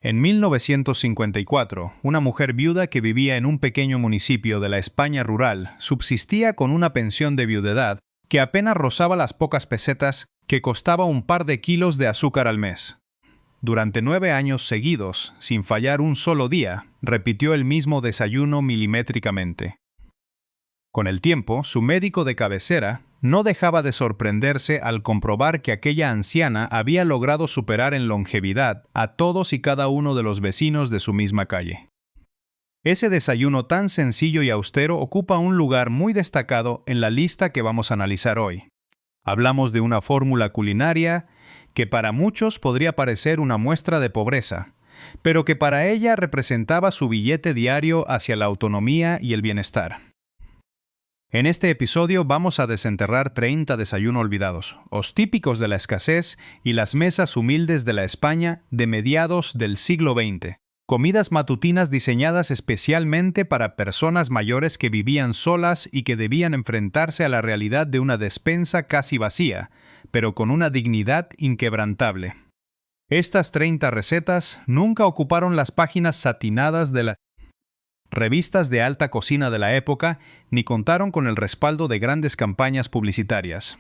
En 1954, una mujer viuda que vivía en un pequeño municipio de la España rural subsistía con una pensión de viudedad que apenas rozaba las pocas pesetas que costaba un par de kilos de azúcar al mes. Durante 9 años seguidos, sin fallar un solo día, repitió el mismo desayuno milimétricamente. Con el tiempo, su médico de cabecera no dejaba de sorprenderse al comprobar que aquella anciana había logrado superar en longevidad a todos y cada uno de los vecinos de su misma calle. Ese desayuno tan sencillo y austero ocupa un lugar muy destacado en la lista que vamos a analizar hoy. Hablamos de una fórmula culinaria que para muchos podría parecer una muestra de pobreza, pero que para ella representaba su billete diario hacia la autonomía y el bienestar. En este episodio vamos a desenterrar 30 desayunos olvidados, os típicos de la escasez y las mesas humildes de la España de mediados del siglo XX. Comidas matutinas diseñadas especialmente para personas mayores que vivían solas y que debían enfrentarse a la realidad de una despensa casi vacía, pero con una dignidad inquebrantable. Estas 30 recetas nunca ocuparon las páginas satinadas de las revistas de alta cocina de la época, ni contaron con el respaldo de grandes campañas publicitarias.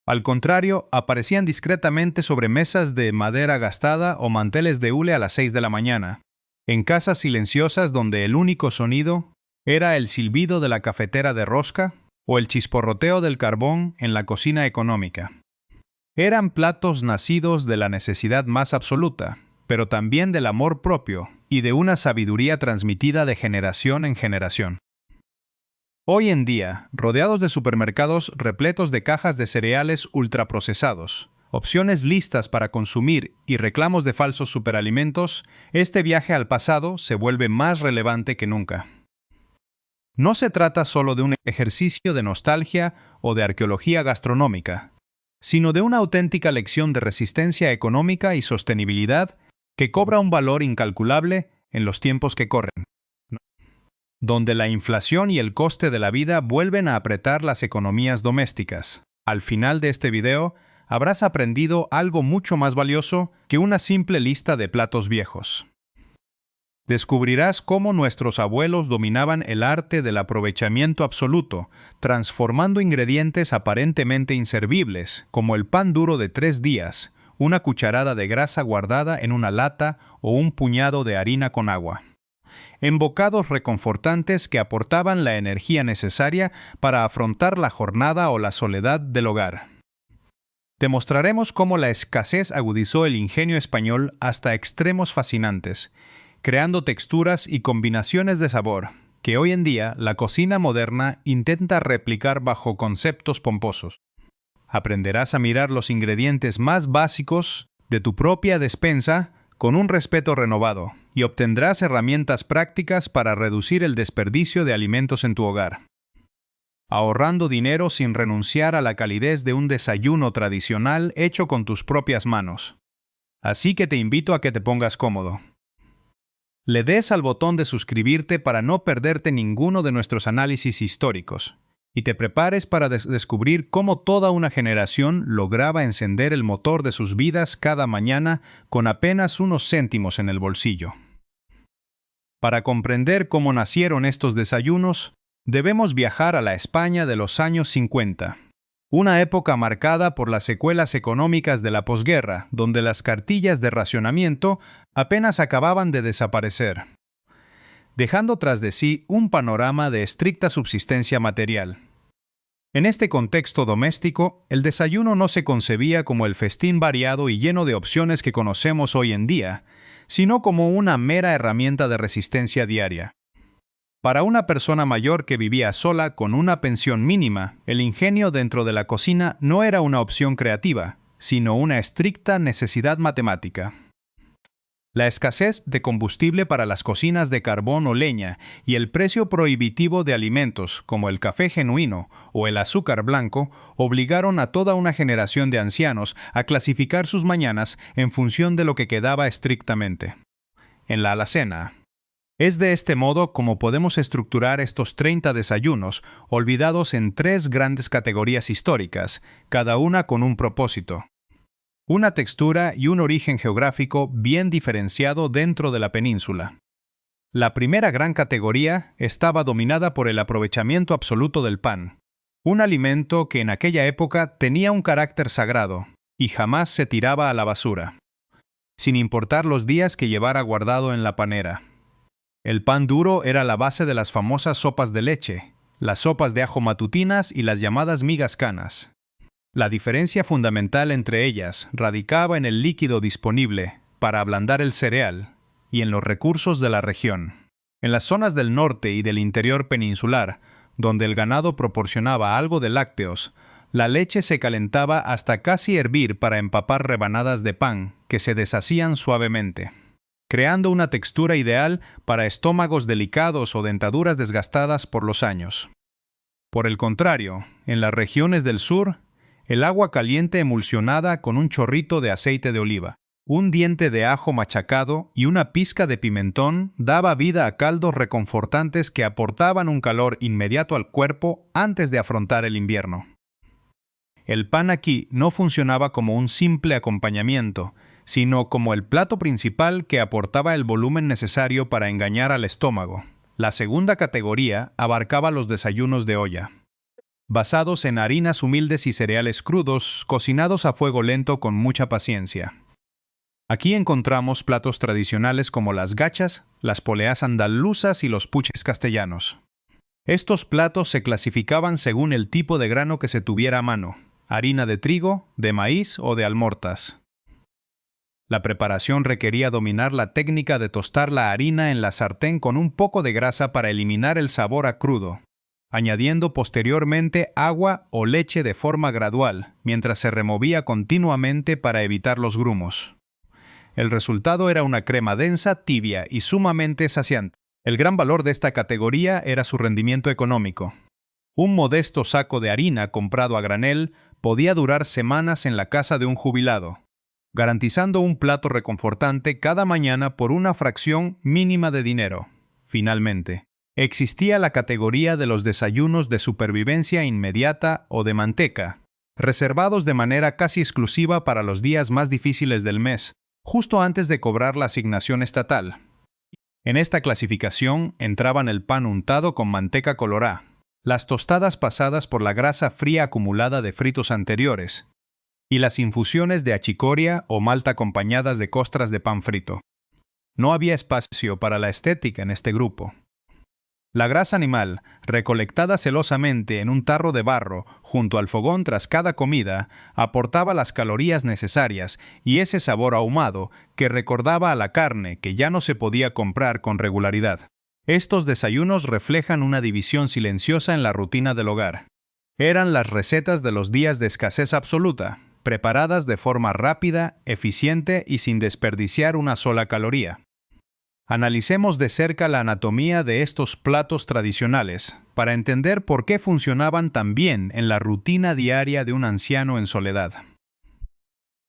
Al contrario, aparecían discretamente sobre mesas de madera gastada o manteles de hule a las 6 de la mañana, en casas silenciosas donde el único sonido era el silbido de la cafetera de rosca o el chisporroteo del carbón en la cocina económica. Eran platos nacidos de la necesidad más absoluta, pero también del amor propio y de una sabiduría transmitida de generación en generación. Hoy en día, rodeados de supermercados repletos de cajas de cereales ultraprocesados, opciones listas para consumir y reclamos de falsos superalimentos, este viaje al pasado se vuelve más relevante que nunca. No se trata solo de un ejercicio de nostalgia o de arqueología gastronómica, sino de una auténtica lección de resistencia económica y sostenibilidad que cobra un valor incalculable en los tiempos que corren, donde la inflación y el coste de la vida vuelven a apretar las economías domésticas. Al final de este video, habrás aprendido algo mucho más valioso que una simple lista de platos viejos. Descubrirás cómo nuestros abuelos dominaban el arte del aprovechamiento absoluto, transformando ingredientes aparentemente inservibles, como el pan duro de 3 días, una cucharada de grasa guardada en una lata o un puñado de harina con agua, en bocados reconfortantes que aportaban la energía necesaria para afrontar la jornada o la soledad del hogar. Te mostraremos cómo la escasez agudizó el ingenio español hasta extremos fascinantes, creando texturas y combinaciones de sabor que hoy en día la cocina moderna intenta replicar bajo conceptos pomposos. Aprenderás a mirar los ingredientes más básicos de tu propia despensa con un respeto renovado y obtendrás herramientas prácticas para reducir el desperdicio de alimentos en tu hogar, ahorrando dinero sin renunciar a la calidez de un desayuno tradicional hecho con tus propias manos. Así que te invito a que te pongas cómodo. Le des al botón de suscribirte para no perderte ninguno de nuestros análisis históricos, y te prepares para descubrir cómo toda una generación lograba encender el motor de sus vidas cada mañana con apenas unos céntimos en el bolsillo. Para comprender cómo nacieron estos desayunos, debemos viajar a la España de los años 50, una época marcada por las secuelas económicas de la posguerra, donde las cartillas de racionamiento apenas acababan de desaparecer, dejando tras de sí un panorama de estricta subsistencia material. En este contexto doméstico, el desayuno no se concebía como el festín variado y lleno de opciones que conocemos hoy en día, sino como una mera herramienta de resistencia diaria. Para una persona mayor que vivía sola con una pensión mínima, el ingenio dentro de la cocina no era una opción creativa, sino una estricta necesidad matemática. La escasez de combustible para las cocinas de carbón o leña y el precio prohibitivo de alimentos como el café genuino o el azúcar blanco obligaron a toda una generación de ancianos a clasificar sus mañanas en función de lo que quedaba estrictamente en la alacena. Es de este modo como podemos estructurar estos 30 desayunos, olvidados en 3 grandes categorías históricas, cada una con un propósito. una textura y un origen geográfico bien diferenciado dentro de la península. La primera gran categoría estaba dominada por el aprovechamiento absoluto del pan, un alimento que en aquella época tenía un carácter sagrado y jamás se tiraba a la basura, sin importar los días que llevara guardado en la panera. El pan duro era la base de las famosas sopas de leche, las sopas de ajo matutinas y las llamadas migas canas. La diferencia fundamental entre ellas radicaba en el líquido disponible para ablandar el cereal y en los recursos de la región. En las zonas del norte y del interior peninsular, donde el ganado proporcionaba algo de lácteos, la leche se calentaba hasta casi hervir para empapar rebanadas de pan que se deshacían suavemente, creando una textura ideal para estómagos delicados o dentaduras desgastadas por los años. Por el contrario, en las regiones del sur, el agua caliente emulsionada con un chorrito de aceite de oliva, un diente de ajo machacado y una pizca de pimentón daba vida a caldos reconfortantes que aportaban un calor inmediato al cuerpo antes de afrontar el invierno. El pan aquí no funcionaba como un simple acompañamiento, sino como el plato principal que aportaba el volumen necesario para engañar al estómago. La segunda categoría abarcaba los desayunos de olla, basados en harinas humildes y cereales crudos, cocinados a fuego lento con mucha paciencia. Aquí encontramos platos tradicionales como las gachas, las poleas andaluzas y los puches castellanos. Estos platos se clasificaban según el tipo de grano que se tuviera a mano: harina de trigo, de maíz o de almortas. La preparación requería dominar la técnica de tostar la harina en la sartén con un poco de grasa para eliminar el sabor a crudo, añadiendo posteriormente agua o leche de forma gradual, mientras se removía continuamente para evitar los grumos. El resultado era una crema densa, tibia y sumamente saciante. El gran valor de esta categoría era su rendimiento económico. Un modesto saco de harina comprado a granel podía durar semanas en la casa de un jubilado, garantizando un plato reconfortante cada mañana por una fracción mínima de dinero. Finalmente, existía la categoría de los desayunos de supervivencia inmediata o de manteca, reservados de manera casi exclusiva para los días más difíciles del mes, justo antes de cobrar la asignación estatal. En esta clasificación entraban el pan untado con manteca colorá, las tostadas pasadas por la grasa fría acumulada de fritos anteriores, y las infusiones de achicoria o malta acompañadas de costras de pan frito. No había espacio para la estética en este grupo. La grasa animal, recolectada celosamente en un tarro de barro junto al fogón tras cada comida, aportaba las calorías necesarias y ese sabor ahumado que recordaba a la carne que ya no se podía comprar con regularidad. Estos desayunos reflejan una división silenciosa en la rutina del hogar. Eran las recetas de los días de escasez absoluta, preparadas de forma rápida, eficiente y sin desperdiciar una sola caloría. Analicemos de cerca la anatomía de estos platos tradicionales para entender por qué funcionaban tan bien en la rutina diaria de un anciano en soledad.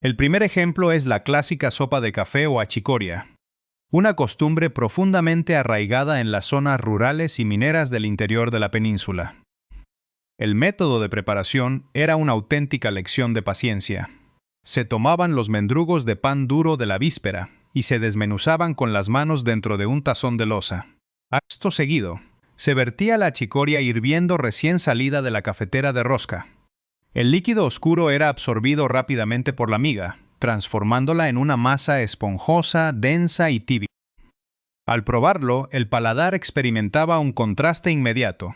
El primer ejemplo es la clásica sopa de café o achicoria, una costumbre profundamente arraigada en las zonas rurales y mineras del interior de la península. El método de preparación era una auténtica lección de paciencia. Se tomaban los mendrugos de pan duro de la víspera y se desmenuzaban con las manos dentro de un tazón de loza. Acto seguido, se vertía la achicoria hirviendo recién salida de la cafetera de rosca. El líquido oscuro era absorbido rápidamente por la miga, transformándola en una masa esponjosa, densa y tibia. Al probarlo, el paladar experimentaba un contraste inmediato.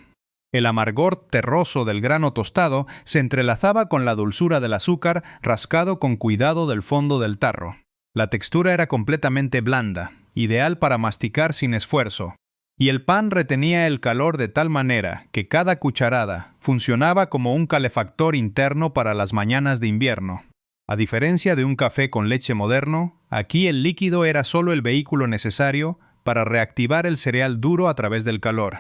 El amargor terroso del grano tostado se entrelazaba con la dulzura del azúcar rascado con cuidado del fondo del tarro. La textura era completamente blanda, ideal para masticar sin esfuerzo, y el pan retenía el calor de tal manera que cada cucharada funcionaba como un calefactor interno para las mañanas de invierno. A diferencia de un café con leche moderno, aquí el líquido era solo el vehículo necesario para reactivar el cereal duro a través del calor.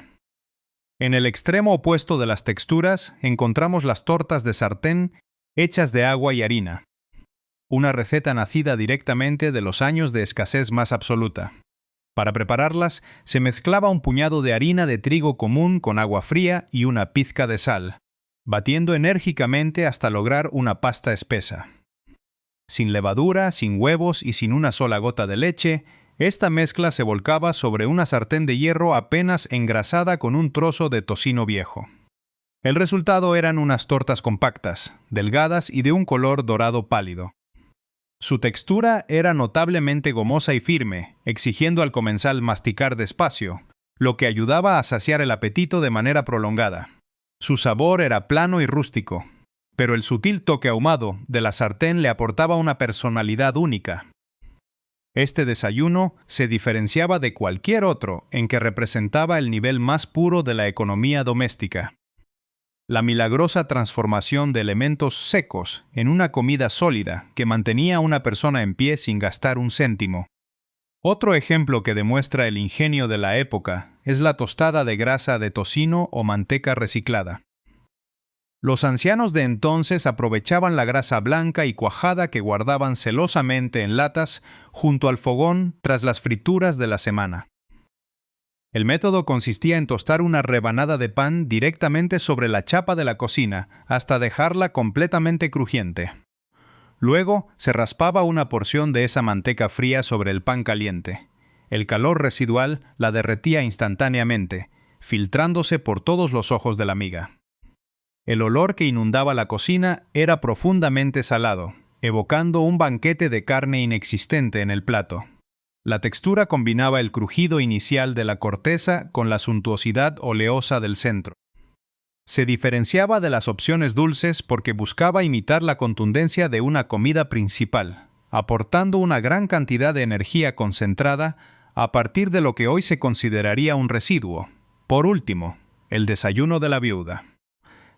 En el extremo opuesto de las texturas encontramos las tortas de sartén hechas de agua y harina, una receta nacida directamente de los años de escasez más absoluta. Para prepararlas, se mezclaba un puñado de harina de trigo común con agua fría y una pizca de sal, batiendo enérgicamente hasta lograr una pasta espesa. Sin levadura, sin huevos y sin una sola gota de leche, esta mezcla se volcaba sobre una sartén de hierro apenas engrasada con un trozo de tocino viejo. El resultado eran unas tortas compactas, delgadas y de un color dorado pálido. Su textura era notablemente gomosa y firme, exigiendo al comensal masticar despacio, lo que ayudaba a saciar el apetito de manera prolongada. Su sabor era plano y rústico, pero el sutil toque ahumado de la sartén le aportaba una personalidad única. Este desayuno se diferenciaba de cualquier otro en que representaba el nivel más puro de la economía doméstica. La milagrosa transformación de elementos secos en una comida sólida que mantenía a una persona en pie sin gastar un céntimo. Otro ejemplo que demuestra el ingenio de la época es la tostada de grasa de tocino o manteca reciclada. Los ancianos de entonces aprovechaban la grasa blanca y cuajada que guardaban celosamente en latas junto al fogón tras las frituras de la semana. El método consistía en tostar una rebanada de pan directamente sobre la chapa de la cocina hasta dejarla completamente crujiente. Luego se raspaba una porción de esa manteca fría sobre el pan caliente. El calor residual la derretía instantáneamente, filtrándose por todos los ojos de la miga. El olor que inundaba la cocina era profundamente salado, evocando un banquete de carne inexistente en el plato. La textura combinaba el crujido inicial de la corteza con la suntuosidad oleosa del centro. Se diferenciaba de las opciones dulces porque buscaba imitar la contundencia de una comida principal, aportando una gran cantidad de energía concentrada a partir de lo que hoy se consideraría un residuo. Por último, el desayuno de la viuda.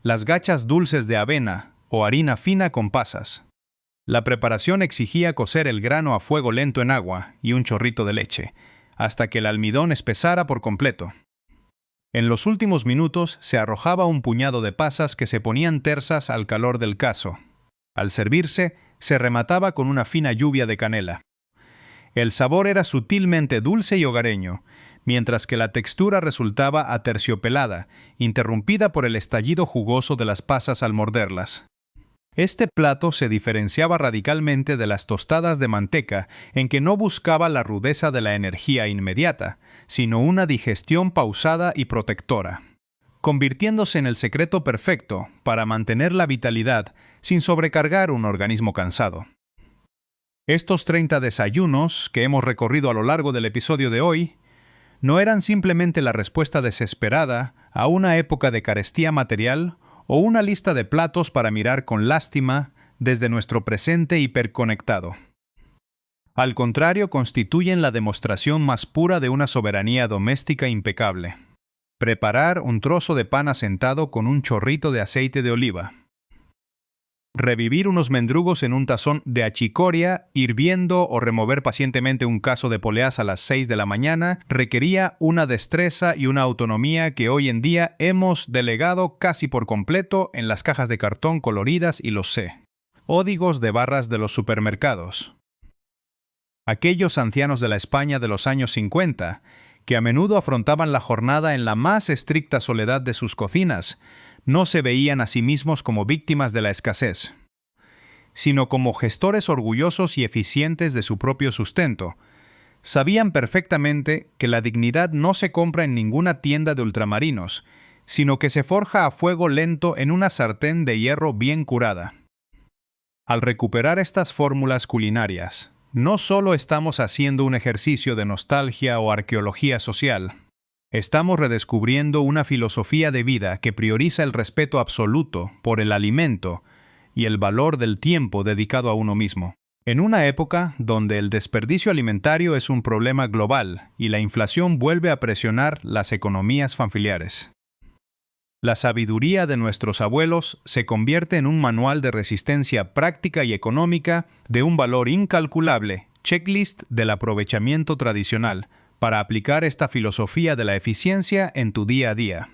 Las gachas dulces de avena o harina fina con pasas. La preparación exigía cocer el grano a fuego lento en agua y un chorrito de leche, hasta que el almidón espesara por completo. En los últimos minutos se arrojaba un puñado de pasas que se ponían tersas al calor del cazo. Al servirse, se remataba con una fina lluvia de canela. El sabor era sutilmente dulce y hogareño, mientras que la textura resultaba aterciopelada, interrumpida por el estallido jugoso de las pasas al morderlas. Este plato se diferenciaba radicalmente de las tostadas de manteca en que no buscaba la rudeza de la energía inmediata, sino una digestión pausada y protectora, convirtiéndose en el secreto perfecto para mantener la vitalidad sin sobrecargar un organismo cansado. Estos 30 desayunos que hemos recorrido a lo largo del episodio de hoy no eran simplemente la respuesta desesperada a una época de carestía material o una lista de platos para mirar con lástima desde nuestro presente hiperconectado. Al contrario, constituyen la demostración más pura de una soberanía doméstica impecable. Preparar un trozo de pan asentado con un chorrito de aceite de oliva. Revivir unos mendrugos en un tazón de achicoria, hirviendo o remover pacientemente un caso de poleas a las 6 de la mañana, requería una destreza y una autonomía que hoy en día hemos delegado casi por completo en las cajas de cartón coloridas y los códigos de barras de los supermercados. Aquellos ancianos de la España de los años 50, que a menudo afrontaban la jornada en la más estricta soledad de sus cocinas, no se veían a sí mismos como víctimas de la escasez, sino como gestores orgullosos y eficientes de su propio sustento. Sabían perfectamente que la dignidad no se compra en ninguna tienda de ultramarinos, sino que se forja a fuego lento en una sartén de hierro bien curada. Al recuperar estas fórmulas culinarias, no solo estamos haciendo un ejercicio de nostalgia o arqueología social, estamos redescubriendo una filosofía de vida que prioriza el respeto absoluto por el alimento y el valor del tiempo dedicado a uno mismo. En una época donde el desperdicio alimentario es un problema global y la inflación vuelve a presionar las economías familiares. La sabiduría de nuestros abuelos se convierte en un manual de resistencia práctica y económica de un valor incalculable, checklist del aprovechamiento tradicional, para aplicar esta filosofía de la eficiencia en tu día a día.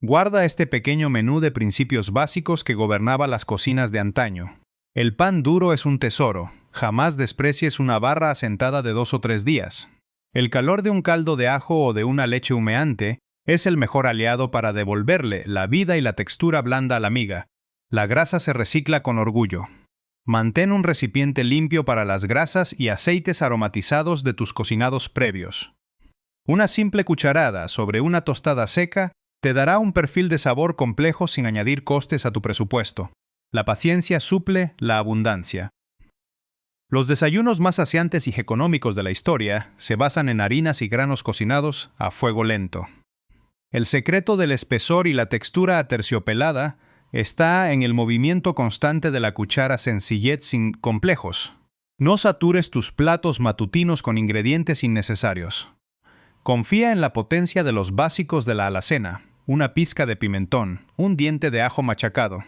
Guarda este pequeño menú de principios básicos que gobernaba las cocinas de antaño. El pan duro es un tesoro, jamás desprecies una barra asentada de 2 o 3 días. El calor de un caldo de ajo o de una leche humeante es el mejor aliado para devolverle la vida y la textura blanda a la miga. La grasa se recicla con orgullo. Mantén un recipiente limpio para las grasas y aceites aromatizados de tus cocinados previos. Una simple cucharada sobre una tostada seca te dará un perfil de sabor complejo sin añadir costes a tu presupuesto. La paciencia suple la abundancia. Los desayunos más saciantes y económicos de la historia se basan en harinas y granos cocinados a fuego lento. El secreto del espesor y la textura aterciopelada está en el movimiento constante de la cuchara, sencillez sin complejos. No satures tus platos matutinos con ingredientes innecesarios. Confía en la potencia de los básicos de la alacena: una pizca de pimentón, un diente de ajo machacado,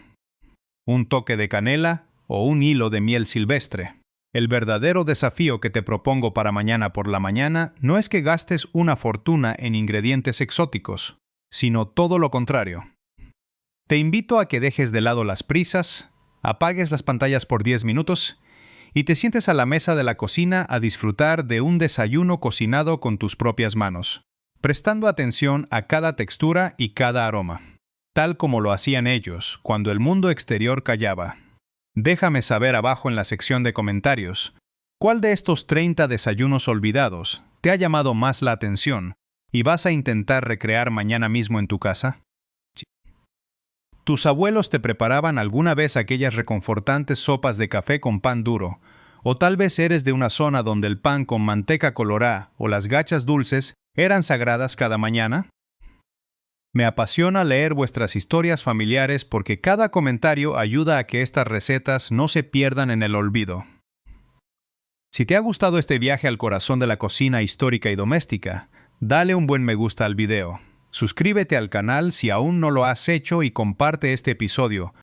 un toque de canela o un hilo de miel silvestre. El verdadero desafío que te propongo para mañana por la mañana no es que gastes una fortuna en ingredientes exóticos, sino todo lo contrario. Te invito a que dejes de lado las prisas, apagues las pantallas por 10 minutos y te sientes a la mesa de la cocina a disfrutar de un desayuno cocinado con tus propias manos, prestando atención a cada textura y cada aroma, tal como lo hacían ellos cuando el mundo exterior callaba. Déjame saber abajo en la sección de comentarios cuál de estos 30 desayunos olvidados te ha llamado más la atención y vas a intentar recrear mañana mismo en tu casa. ¿Tus abuelos te preparaban alguna vez aquellas reconfortantes sopas de café con pan duro? O tal vez eres de una zona donde el pan con manteca colorá o las gachas dulces eran sagradas cada mañana. Me apasiona leer vuestras historias familiares porque cada comentario ayuda a que estas recetas no se pierdan en el olvido. Si te ha gustado este viaje al corazón de la cocina histórica y doméstica, dale un buen me gusta al video. Suscríbete al canal si aún no lo has hecho y comparte este episodio